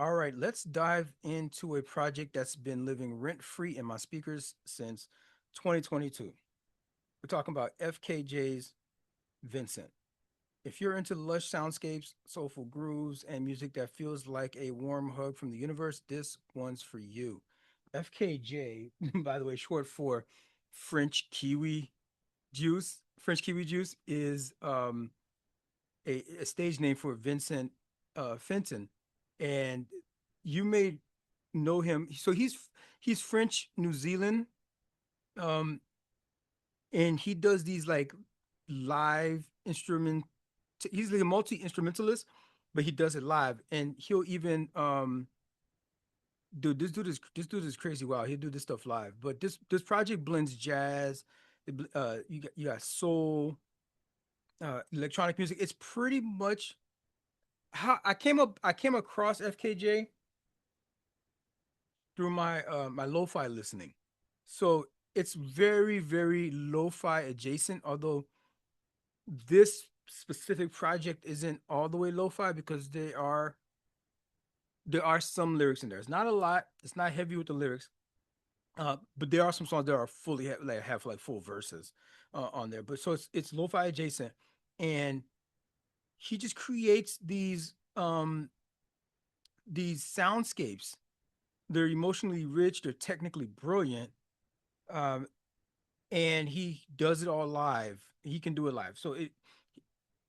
All right, let's dive into a project that's been living rent free in my speakers since 2022. We're talking about FKJ's Vincent. If you're into lush soundscapes, soulful grooves, and music that feels like a warm hug from the universe, this one's for you. FKJ, by the way, short for French kiwi juice is a stage name for Vincent Fenton, and you may know him. So he's French New Zealand, um, and he does these like live instrument. He's like a multi instrumentalist, but he does it live, and he'll even dude is crazy. Wow, he'll do this stuff live. But this project blends jazz, you got soul, electronic music. It's pretty much how I came across FKJ through my lo-fi listening. So it's very lo-fi adjacent, although this specific project isn't all the way lo-fi because there are some lyrics in there. It's not a lot. It's not heavy with the lyrics. But there are some songs that are fully like have like full verses on there. But so it's lo-fi adjacent, and he just creates these soundscapes. They're emotionally rich. They're technically brilliant, um, and he does it all live. He can do it live. So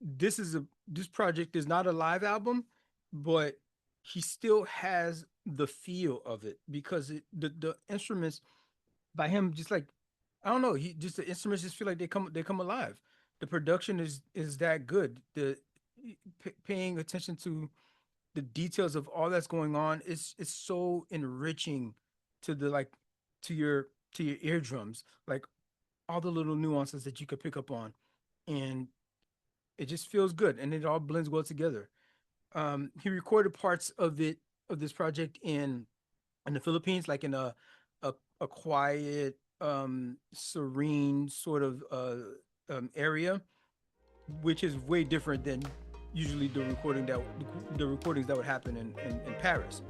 this project is not a live album, but he still has the feel of it because the instruments by him just like I don't know, he just the instruments just feel like they come alive. The production is that good. Paying attention to the details of all that's going on is so enriching to the like to your to your eardrums, like all the little nuances that you could pick up on, and it just feels good and it all blends well together. He recorded parts of this project in the Philippines, like in a quiet, serene sort of area, which is way different than usually the recordings that would happen in Paris.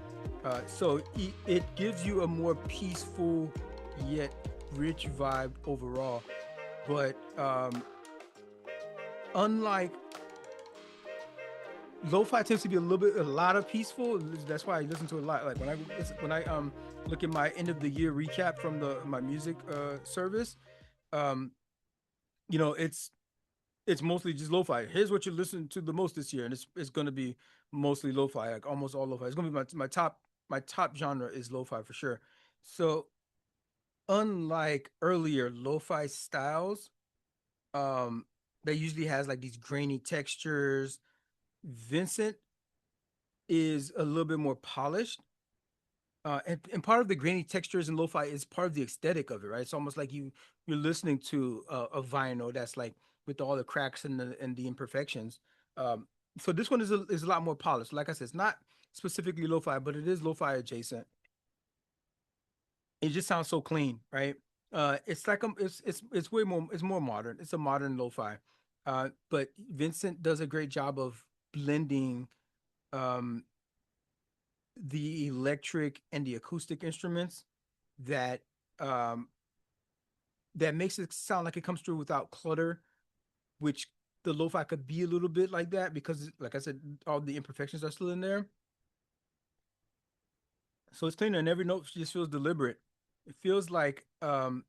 So it gives you a more peaceful yet rich vibe overall. But unlike lo-fi tends to be a lot of peaceful. That's why I listen to it a lot. Like when I look at my end of the year recap from the my music service, um, it's mostly just lo-fi. Here's what you listen to the most this year, and it's gonna be mostly lo-fi, like almost all lo-fi. It's gonna be my top genre is lo-fi for sure. So unlike earlier lo-fi styles, um, that usually has like these grainy textures, Vincent is a little bit more polished. And part of the grainy textures in lo-fi is part of the aesthetic of it, right? It's almost like you're listening to a vinyl that's like with all the cracks and the imperfections. Um, so this one is a lot more polished. Like I said, it's not specifically lo-fi, but it is lo-fi adjacent. It just sounds so clean, right? It's like it's way more it's more modern. It's a modern lo-fi. But Vincent does a great job of blending um the electric and the acoustic instruments that um that makes it sound like it comes through without clutter, which the lo-fi could be a little bit like that because like I said, all the imperfections are still in there. So it's cleaner and every note just feels deliberate. It feels like him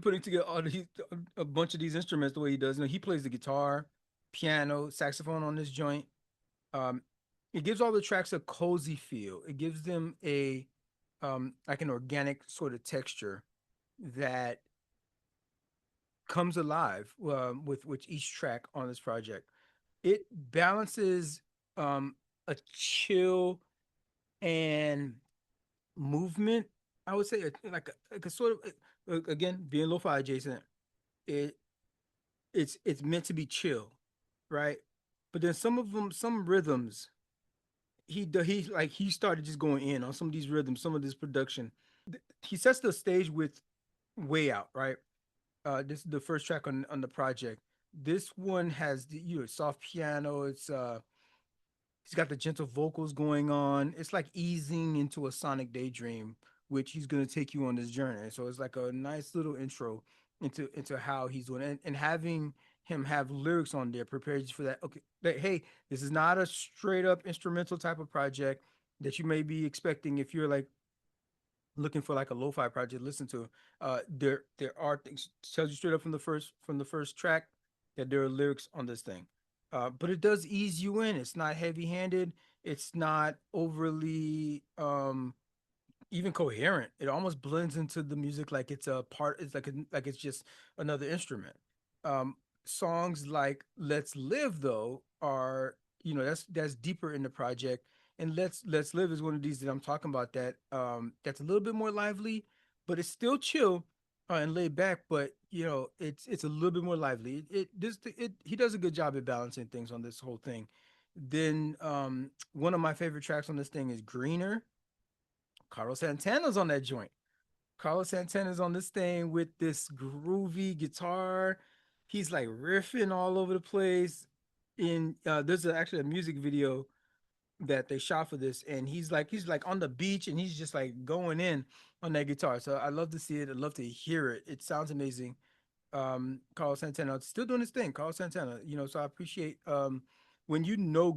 putting together a bunch of these instruments the way he does. He plays the guitar, piano, saxophone on this joint. Um, it gives all the tracks a cozy feel. It gives them a like an organic sort of texture that comes alive with each track on this project. It balances a chill and movement. I would say like a sort of again being lo-fi adjacent. It it's meant to be chill, right? But then some rhythms, he started just going in on some of these rhythms, some of this production. He sets the stage with Way Out, right? This is the first track on the project. This one has the soft piano. He's got the gentle vocals going on. It's like easing into a sonic daydream, which he's gonna take you on this journey. So it's like a nice little intro into how he's doing, and having him have lyrics on there prepares you for that. Okay, that hey, this is not a straight up instrumental type of project that you may be expecting if you're like looking for like a lo-fi project to listen to. There are things tells you straight up from the first track that there are lyrics on this thing. But it does ease you in. It's not heavy handed. It's not overly even coherent. It almost blends into the music like it's a part. It's like it's just another instrument. Um, Songs like "Let's Live" though are, that's deeper in the project, and "Let's Live" is one of these that I'm talking about that's a little bit more lively, but it's still chill and laid back. But it's a little bit more lively. He does a good job at balancing things on this whole thing. Then one of my favorite tracks on this thing is "Greener." Carlos Santana's on that joint. Carlos Santana's on this thing with this groovy guitar. He's like riffing all over the place. In There's actually a music video that they shot for this, and he's like on the beach, and he's just like going in on that guitar. So I love to see it. I love to hear it. It sounds amazing. Carlos Santana still doing his thing. Carlos Santana, so I appreciate when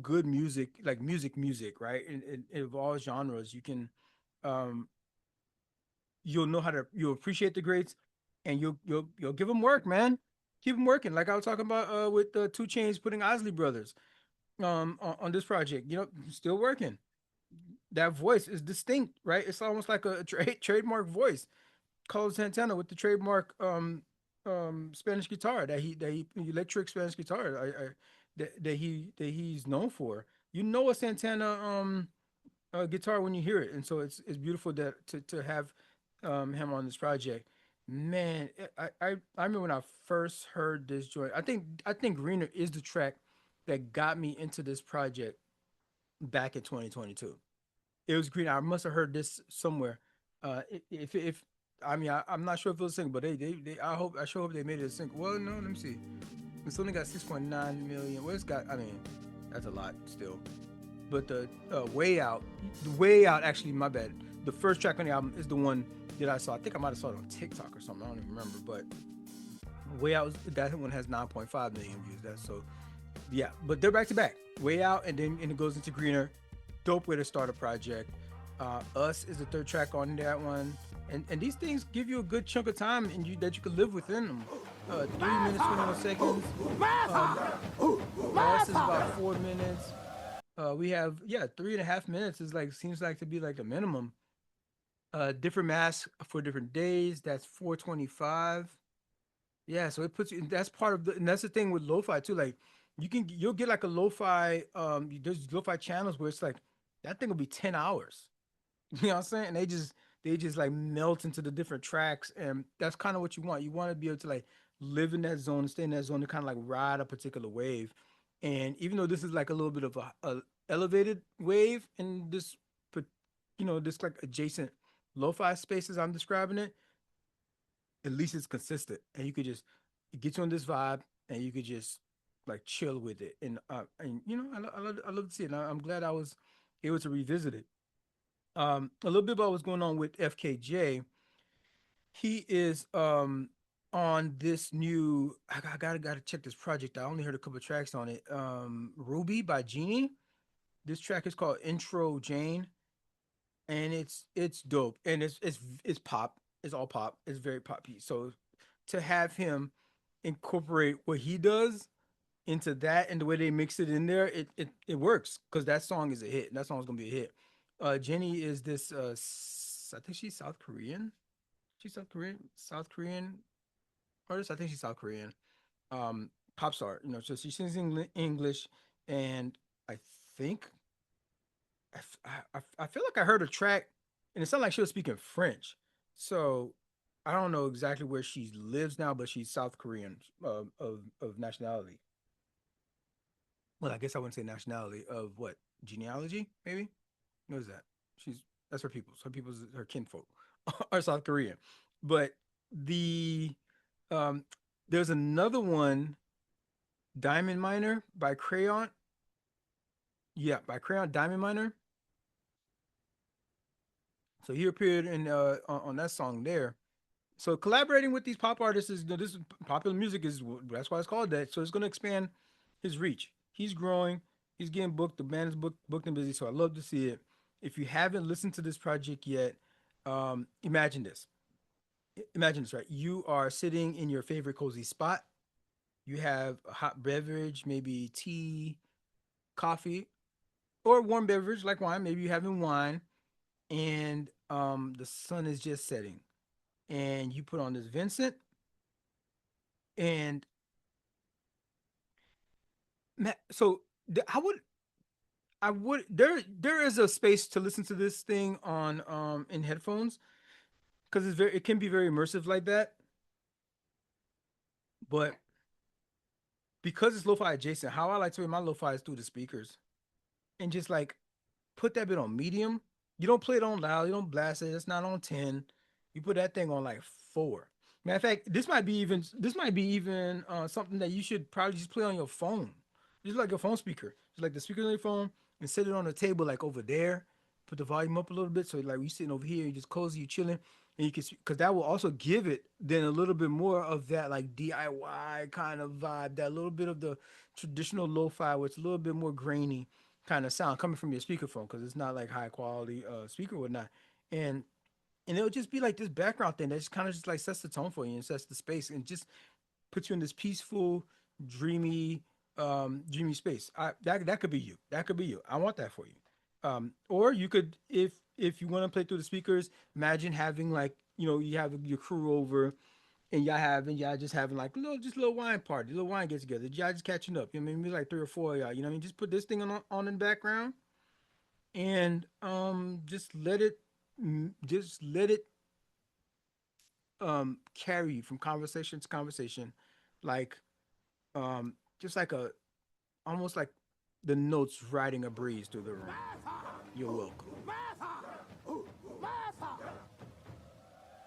good music, like music, right? In all genres, you can um you'll appreciate the greats, and you'll give them work, man. Keep them working. Like I was talking about with the Two Chains putting Osley Brothers on this project. Still working. That voice is distinct, right? It's almost like a trademark voice. Carlos Santana with the trademark Spanish guitar that he electric Spanish guitar that he's known for. A Santana guitar when you hear it, and so it's beautiful that to have him on this project. Man, I remember when I first heard this joint. I think Greener is the track that got me into this project back in 2022. It was Green. I must have heard this somewhere. If I mean I'm not sure if it was a single, but they I sure hope they made it a single. Well, no, let me see. It's only got 6.9 million. Well, it's got. I mean, that's a lot still. But the way out. Actually, my bad. The first track on the album is the one that I saw. I think I might have saw it on TikTok or something. I don't even remember. But way out. That one has 9.5 million views. That's so. Yeah, but they're back to back. Way out, and it goes into Greener. Dope way to start a project. Us is the third track on that one. And these things give you a good chunk of time and that you can live within them. 3 minutes 21 seconds. Us is about 4 minutes. We have 3.5 minutes is like seems like to be like the minimum. Different masks for different days. That's 425. Yeah, so it puts you. That's part of and that's the thing with lo-fi too. Like you'll get like a lo-fi. There's lo-fi channels where it's like that thing will be 10 hours. You know what I'm saying? And they just like melt into the different tracks, and that's kind of what you want. You want to be able to like live in that zone, stay in that zone, to kind of like ride a particular wave. And even though this is like a little bit of a elevated wave in this, this like adjacent lo-fi spaces I'm describing it, at least it's consistent, and you could just it gets you on this vibe, and you could just like chill with it. And I love to see it. And I'm glad I was able to revisit it. A little bit about what's going on with FKJ. He is on this new. I gotta check this project. I only heard a couple of tracks on it. Ruby by Genie. This track is called Intro Jane, and it's dope. And it's pop. It's all pop. It's very poppy. So to have him incorporate what he does into that and the way they mix it in there, it works because that song is a hit. That song's gonna be a hit. Jenny is this I think she's South Korean. She's South Korean artist. I think she's South Korean. Pop star, so she sings English, and I think I feel like I heard a track, and it sounded like she was speaking French. So I don't know exactly where she lives now, but she's South Korean of nationality. Well, I guess I wouldn't say nationality of what genealogy, maybe. What is that? She's That's her people's. Her kinfolk are South Korean. But the um there's another one, Diamond Miner by Crayon. Yeah, by Crayon Diamond Miner. So he appeared in on that song there. So collaborating with these pop artists is, you know, this is popular music is, that's why it's called that. So it's going to expand his reach. He's growing. He's getting booked. The band is booked and busy. So I love to see it. If you haven't listened to this project yet, imagine this. Imagine this, right? You are sitting in your favorite cozy spot. You have a hot beverage, maybe tea, coffee, or warm beverage like wine. Maybe you're having wine, and the sun is just setting. And you put on this Vincent, and so I would there is a space to listen to this thing on in headphones because it can be very immersive like that, but because it's lo-fi adjacent, how I like to play my lo-fi is through the speakers and just like put that bit on medium. You don't play it on loud. You don't blast it. It's not on 10. You put that thing on like 4. Matter of fact, this might be even something that you should probably just play on your phone. Just like your phone speaker. Just like the speaker on your phone and set it on the table like over there. Put the volume up a little bit so like you sitting over here, you just cozy, you chilling, and you can because that will also give it then a little bit more of that like DIY kind of vibe, that little bit of the traditional lo-fi where it's a little bit more grainy kind of sound coming from your speakerphone because it's not like high quality speaker or whatnot. And it'll just be like this background thing that just kind of just like sets the tone for you and sets the space and just puts you in this peaceful, dreamy, dreamy space. That could be you. That could be you. I want that for you. Or you could, if you want to play through the speakers, imagine having like you have your crew over and y'all just having like little wine party, little wine get together. Y'all just catching up. You know what I mean? Maybe like three or four of y'all. You know what I mean? Just put this thing on in the background and just let it carry you from conversation to conversation, like just like a almost like the notes riding a breeze through the room. You're welcome.